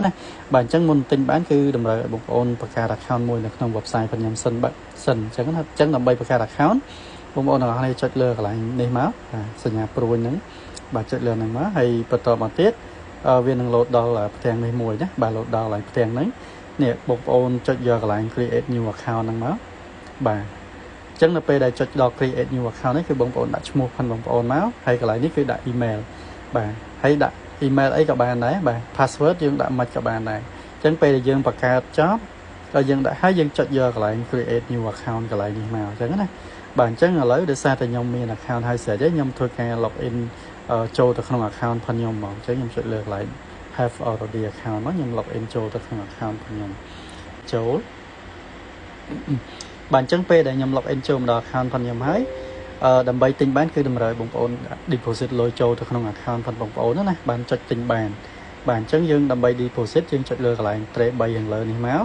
ណាបាទអញ្ចឹងមុនទិញបានគឺតម្រូវឲ្យបងប្អូនបង្កើត account មួយនៅក្នុង website របស់ខ្ញុំសិនអញ្ចឹងណាអញ្ចឹងដើម្បីបង្កើត account បងប្អូនទាំងអស់គ្នាចុចលើកន្លែងនេះមកសញ្ញាព្រួយហ្នឹងបាទចុចលើហ្នឹងមកហើយបន្តមកទៀតវានឹង load ដល់ផ្ទាំងនេះមួយណាបាទ load ដល់កន្លែងផ្ទាំងហ្នឹងនេះបងប្អូនចុចយកកន្លែង create new account ហ្នឹងមកបាទអញ្ចឹងនៅពេលដែលចុចដល់ create new account នេះគឺបងប្អូនដាក់ឈ្មោះផងបងប្អូនមកហើយកន្លែងនេះគឺដាក់ email បាទហើយដាក់ email អីក៏បានដែរបាទ password យើងដាក់មិនក៏បានដែរអញ្ចឹងពេលដែលយើងបង្កើតចប់ក៏យើងដាក់ហើយយើងចុចយកកន្លែង create new account កន្លែងនេះមកអញ្ចឹងណាបាទអញ្ចឹងឥឡូវដោយសារតែខ្ញុំមាន account ហើយស្រេចហើយខ្ញុំធ្វើការ log in ចូលទៅក្នុង account ផងខ្ញុំហ្មងអញ្ចឹងខ្ញុំចុចលើកន្លែង have already account មកខ្ញុំ log in ចូលទៅក្នុង account ផងខ្ញុំចូលបាទអញ្ចឹងពេលដែលខ្ញុំ log in ចូលមកដល់ account ផងខ្ញុំហើយដើម្បីទិញបានគឺតម្រូវបងប្អូន deposit លុយចូលទៅក្នុង account ផងបងប្អូនណាបានចុចទិញបានបាទអញ្ចឹងយើងដើម្បី deposit យើងចុចលើកន្លែង tray 3ខាងលើនេះមក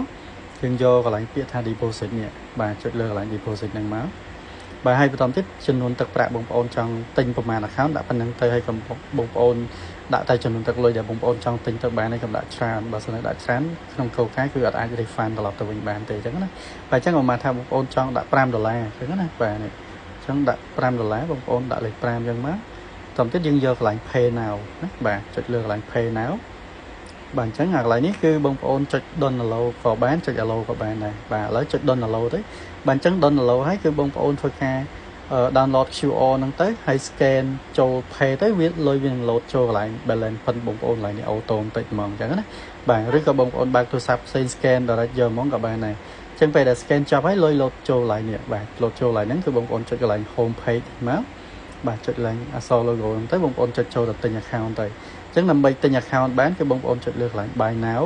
យើងយកកន្លែងពាក្យថា deposit នេះបាទចុចលើកន្លែង deposit ហ្នឹងមកបាទហើយបន្តទៀតចំនួនទឹកប្រាក់បងប្អូនចង់ទិញប្រមាណ account ដាក់ប៉ុណ្្នឹងទៅហើយកុំបងប្អូនដាក់តែចំនួនទឹកលុយដែលបងប្អូនចង់ទិញទៅបានហើយកុំដាក់ច្រើនបើសិនដាក់ច្រើនក្នុងគោលការណ៍គឺអាច refund ត្រឡប់ទៅវិញបានទេអញ្ចឹងណាបាទអញ្ចឹងមកថាបងប្អូនចង់ដាក់$5អញ្ចឹងណាបាទនេះអញ្ចឹងដាក់$5បងប្អូនដាក់លេខ5អញ្ចឹងមកបន្តទៀតយើងយកកន្លែង pay now ណាបាទចុចលើកន្លែង pay now បាទអញ្ចឹងអាកន្លែងនេះគឺបងប្អូនចុច download ក៏បានចុច allow ក៏បានដែរបាទឥឡូវចុច download ទៅបាទអញ្ចឹង download ហើយគឺបងប្អូនធ្វើការdownload QR ហ្នឹងទៅហើយ scan ចូល pay ទៅវាលុយវានឹង load ចូលកន្លែង balance ប៉ុនបងប្អូនកន្លែងនេះ auto បន្តិចហ្មងអញ្ចឹងណាបាទឬក៏បងប្អូនបើកទូរស័ព្ទផ្សេង scan direct យកហ្មងក៏បានដែរអញ្ចឹងពេលដែល scan ចប់ហើយលុយ load ចូលកន្លែងនេះបាទ load ចូលកន្លែងហ្នឹងគឺបងប្អូនចុចកន្លែង home page មកបាទចុចឡើងអក្សរ logo ហ្នឹងទៅបងប្អូនចុចចូលទៅទិញ account ទៅអញ្ចឹងដើម្បីទិញ account បានគឺបងប្អូនចុចលើកន្លែង buy now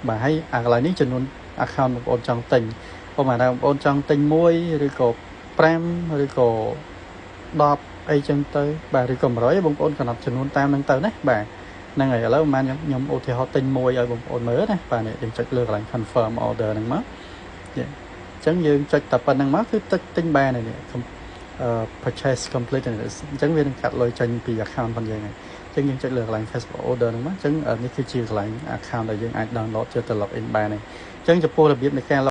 បាទហើយអាកន្លែងនេះចំនួន account បងប្អូនចង់ទិញប្រហែលថាបងប្អូនចង់ទិញ1ឬក៏5ឬក៏10អីចឹងទៅបាទឬក៏100បងប្អូនកំណត់ចំនួនតាមហ្នឹងទៅណាបាទហ្នឹងហើយឥឡូវប្រហែលខ្ញុំឧទាហរណ៍ទិញ1ឲ្យបងប្អូនមើលណាបាទនេះយើងចុចលើកន្លែង confirm order ហ្នឹងមកអញ្ចឹងយើងចុចតែប៉ុណ្្នឹងមកគឺទិញបានហើយនេះpurchase complete អញ្ចឹងវានឹងកាត់លុយចេញពី account របស់យើងហើយអញ្ចឹងយើងចុចលើកន្លែង Facebook order ហ្នឹងមកអញ្ចឹងនេះគឺជាកន្លែង account ដែលយើងអាច download ចូលទៅ log in បានហើយអញ្ចឹងចំពោះរបៀបនៃការ